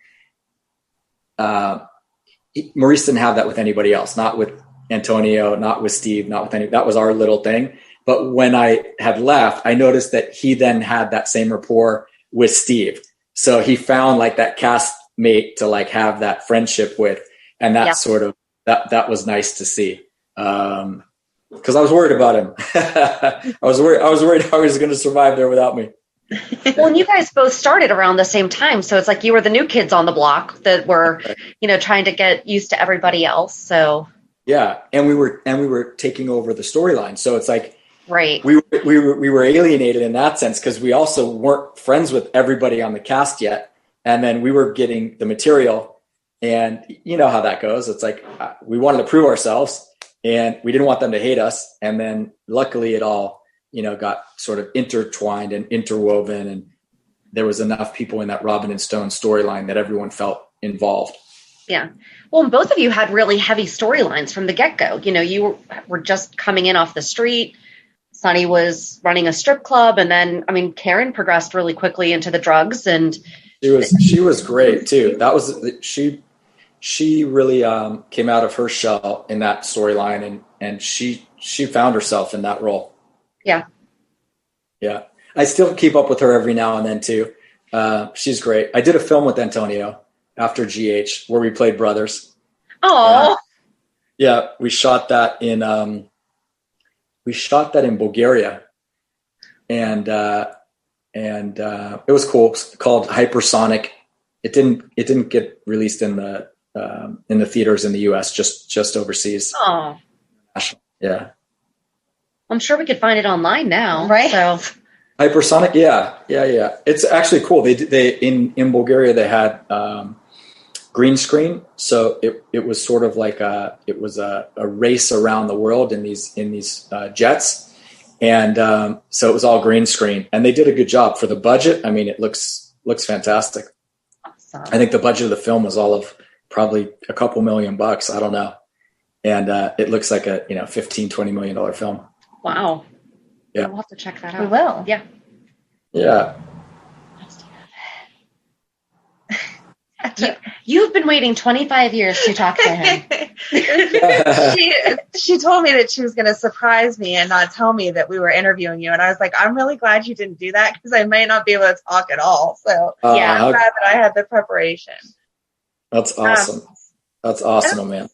Maurice didn't have that with anybody else, not with Antonio, not with Steve, not with any, that was our little thing. But when I had left, I noticed that he then had that same rapport with Steve. So he found like that cast mate to like have that friendship with, and that sort of, that was nice to see. Cause I was worried about him. I was worried how he was going to survive there without me. Well, and you guys both started around the same time. So it's like you were the new kids on the block that were, trying to get used to everybody else. So yeah. And we were taking over the storyline. So it's like, right. We were alienated in that sense, because we also weren't friends with everybody on the cast yet. And then we were getting the material, and you know how that goes. It's like, we wanted to prove ourselves, and we didn't want them to hate us. And then luckily it all, got sort of intertwined and interwoven, and there was enough people in that Robin and Stone storyline that everyone felt involved. Yeah. Well, and both of you had really heavy storylines from the get-go. You were just coming in off the street. Sonny was running a strip club, and then, Karen progressed really quickly into the drugs, and she was great too. That was, she really came out of her shell in that storyline, and she found herself in that role. Yeah. Yeah. I still keep up with her every now and then too. She's great. I did a film with Antonio after GH where we played brothers. Oh. Yeah. We shot that in Bulgaria, and it was cool. It's called Hypersonic. It didn't get released in the theaters in the US, just overseas. Oh. Yeah. I'm sure we could find it online now. Right. So Hypersonic. Yeah. It's actually cool. They in Bulgaria, they had, green screen. So it was sort of like a race around the world in these jets. And, so it was all green screen, and they did a good job for the budget. it looks fantastic. awesome. I think the budget of the film was all of probably a couple $1 million. I don't know. And, it looks like a, $15-20 million film. Wow. Yeah. We'll have to check that out. We will. Yeah. Yeah. You've been waiting 25 years to talk to him. She told me that she was going to surprise me and not tell me that we were interviewing you. And I was like, I'm really glad you didn't do that because I might not be able to talk at all. So I'm glad that I had the preparation. That's awesome. That's awesome, man.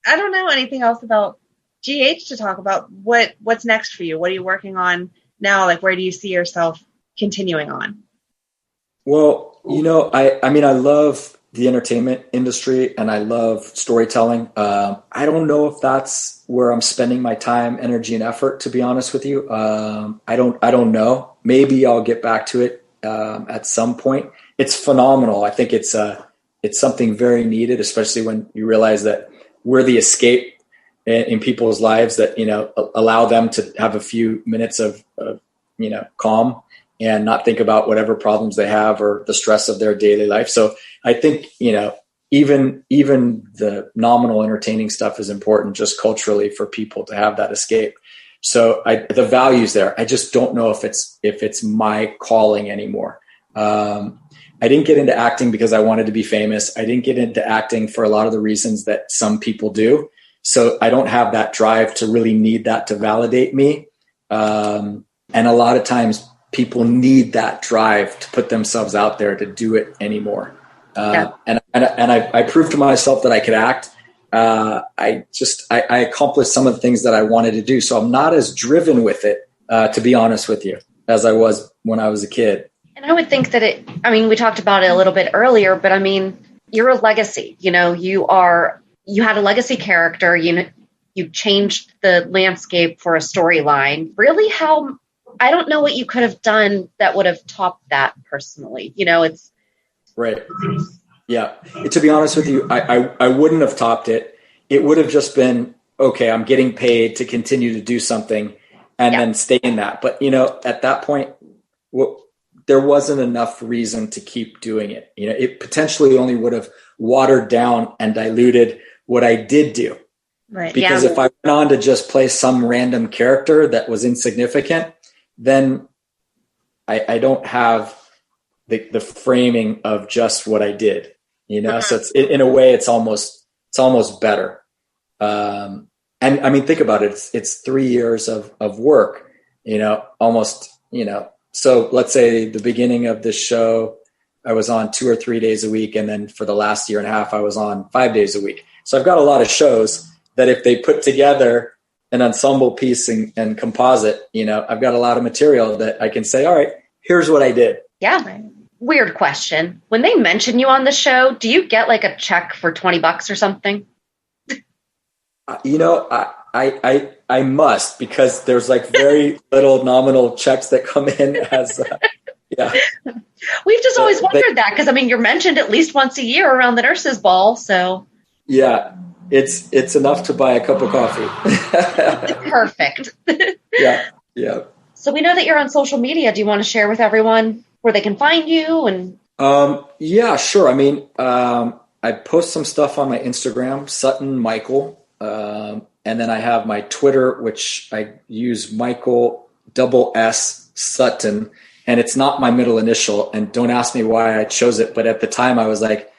I don't know anything else about GH to talk about. What's next for you? What are you working on now? Like, where do you see yourself continuing on? Well, I mean, I love the entertainment industry and I love storytelling. I don't know if that's where I'm spending my time, energy, and effort, to be honest with you. I don't know. Maybe I'll get back to it at some point. It's phenomenal. I think it's something very needed, especially when you realize that we're the escape in people's lives that, allow them to have a few minutes of calm and not think about whatever problems they have or the stress of their daily life. So I think, even the nominal entertaining stuff is important just culturally for people to have that escape. So the value's there. I just don't know if it's my calling anymore. I didn't get into acting because I wanted to be famous. I didn't get into acting for a lot of the reasons that some people do. So I don't have that drive to really need that to validate me. And a lot of times people need that drive to put themselves out there to do it anymore. And I proved to myself that I could act. I accomplished some of the things that I wanted to do. So I'm not as driven with it, to be honest with you, as I was when I was a kid. And I would think that we talked about it a little bit earlier, but I mean, you're a legacy, you had a legacy character, you changed the landscape for a storyline. Really, I don't know what you could have done that would have topped that personally. It's right. Yeah. To be honest with you, I wouldn't have topped it. It would have just been, okay, I'm getting paid to continue to do something and then stay in that. But, at that point, there wasn't enough reason to keep doing it. It potentially only would have watered down and diluted what I did do. Right. Because if I went on to just play some random character that was insignificant, then I don't have the framing of just what I did, so it's in a way, it's almost better. And I mean, think about it. It's 3 years of work, almost, so let's say the beginning of this show, I was on 2 or 3 days a week. And then for the last year and a half, I was on 5 days a week. So I've got a lot of shows that if they put together an ensemble piece and composite, I've got a lot of material that I can say, all right, here's what I did. Yeah. Weird question. When they mention you on the show, do you get like a check for $20 or something? I must, because there's like very little nominal checks that come in as, We've just always wondered that because, you're mentioned at least once a year around the nurses' ball. So yeah, it's enough to buy a cup of coffee. Perfect. Yeah. So we know that you're on social media. Do you want to share with everyone where they can find you? And yeah, sure. I post some stuff on my Instagram, Sutton Michael. And then I have my Twitter, which I use Michael SS Sutton, and it's not my middle initial. And don't ask me why I chose it, but at the time I was like,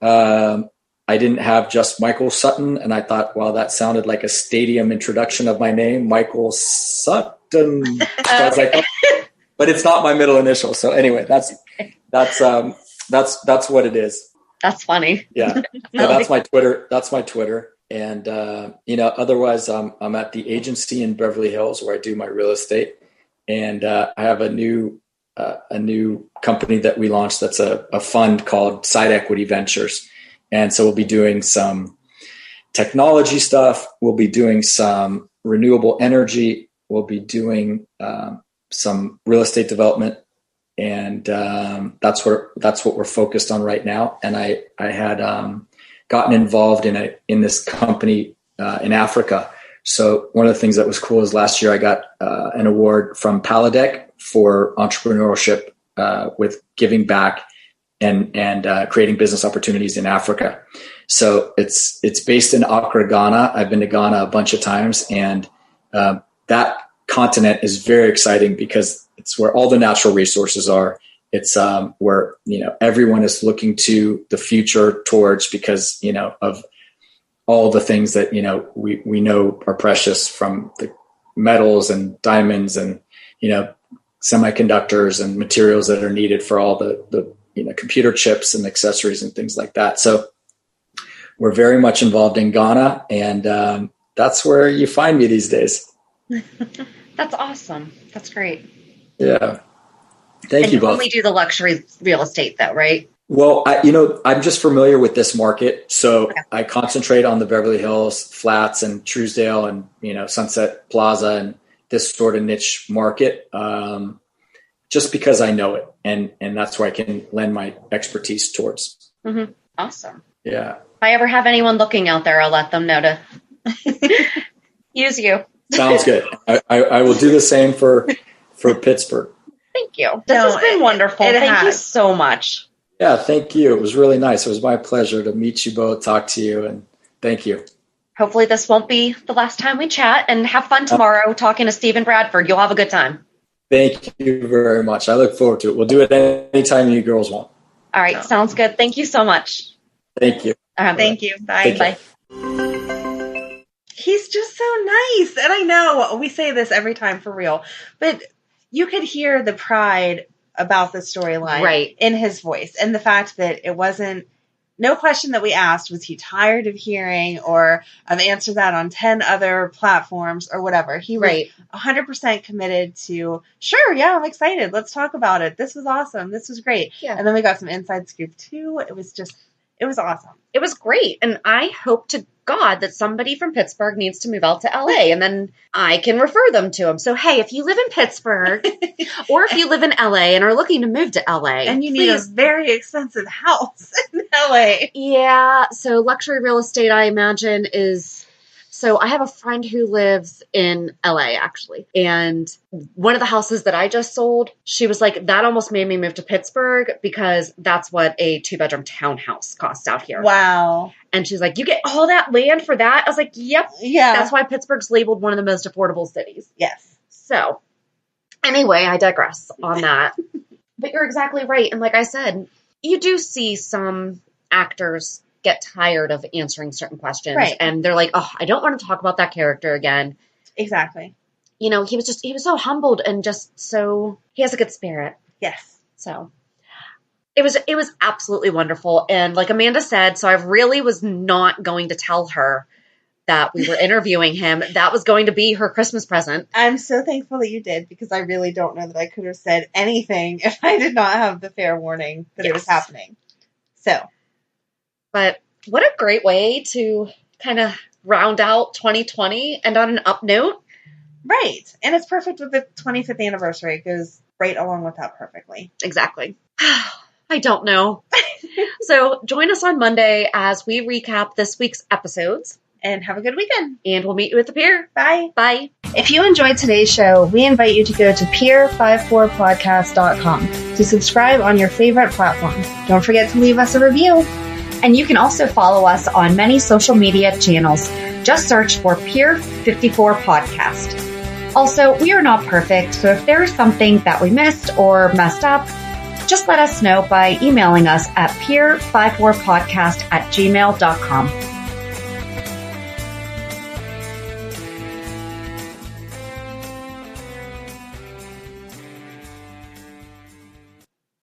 I didn't have just Michael Sutton, and I thought, well, that sounded like a stadium introduction of my name, Michael Sutton. So I was like, oh, but it's not my middle initial. So anyway, that's what it is. That's funny. Yeah. So that's my Twitter. That's my Twitter. And, otherwise I'm at the agency in Beverly Hills where I do my real estate. And, I have a new company that we launched. That's a fund called Side Equity Ventures. And so we'll be doing some technology stuff. We'll be doing some renewable energy. We'll be doing, some real estate development. And, that's what we're focused on right now. And I had, gotten involved in this company in Africa. So one of the things that was cool is last year I got an award from Paladec for entrepreneurship with giving back and creating business opportunities in Africa. So it's based in Accra, Ghana. I've been to Ghana a bunch of times, and that continent is very exciting because it's where all the natural resources are. It's where, everyone is looking to the future towards, because, of all the things that, we know are precious, from the metals and diamonds and, semiconductors and materials that are needed for all the computer chips and accessories and things like that. So we're very much involved in Ghana, and that's where you find me these days. That's awesome. That's great. Yeah. Thank you both. You only do the luxury real estate though, right? Well, I'm just familiar with this market. So okay. I concentrate on the Beverly Hills Flats and Truesdale and, Sunset Plaza and this sort of niche market, just because I know it. And that's where I can lend my expertise towards. Mm-hmm. Awesome. Yeah. If I ever have anyone looking out there, I'll let them know to use you. Sounds good. I will do the same for Pittsburgh. Thank you. This has been wonderful. Thank you so much. Yeah, thank you. It was really nice. It was my pleasure to meet you both, talk to you, and thank you. Hopefully this won't be the last time we chat, and have fun tomorrow talking to Stephen Bradford. You'll have a good time. Thank you very much. I look forward to it. We'll do it anytime you girls want. All right. Sounds good. Thank you so much. Thank you. Thank you. Bye. Bye. He's just so nice. And I know we say this every time for real, but you could hear the pride about the storyline in his voice, and the fact that it wasn't, no question that we asked, was he tired of hearing, or I've answered that on 10 other platforms or whatever. He was 100% committed to, sure, yeah, I'm excited. Let's talk about it. This was awesome. This was great. Yeah. And then we got some inside scoop too. It was awesome. It was great. And I hope to God that somebody from Pittsburgh needs to move out to LA, and then I can refer them to him. So, hey, if you live in Pittsburgh or if you live in LA and are looking to move to LA, and you need a very expensive house in LA. Yeah. So luxury real estate, I imagine, is, so I have a friend who lives in LA actually. And one of the houses that I just sold, she was like, that almost made me move to Pittsburgh because that's what a 2-bedroom townhouse costs out here. Wow. And she's like, you get all that land for that? I was like, yep. Yeah. That's why Pittsburgh's labeled one of the most affordable cities. Yes. So anyway, I digress on that. But you're exactly right. And like I said, you do see some actors get tired of answering certain questions. Right. And they're like, oh, I don't want to talk about that character again. Exactly. He was so humbled and just so, he has a good spirit. Yes. So it was absolutely wonderful. And like Amanda said, so I really was not going to tell her that we were interviewing him. That was going to be her Christmas present. I'm so thankful that you did, because I really don't know that I could have said anything if I did not have the fair warning that it was happening. So. But what a great way to kind of round out 2020 and on an up note. Right. And it's perfect with the 25th anniversary. It goes right along with that perfectly. Exactly. I don't know. So join us on Monday as we recap this week's episodes. And have a good weekend. And we'll meet you at the pier. Bye. Bye. If you enjoyed today's show, we invite you to go to pier54podcast.com to subscribe on your favorite platform. Don't forget to leave us a review. And you can also follow us on many social media channels. Just search for Pier 54 Podcast. Also, we are not perfect, so if there is something that we missed or messed up, just let us know by emailing us at pier54podcast@gmail.com.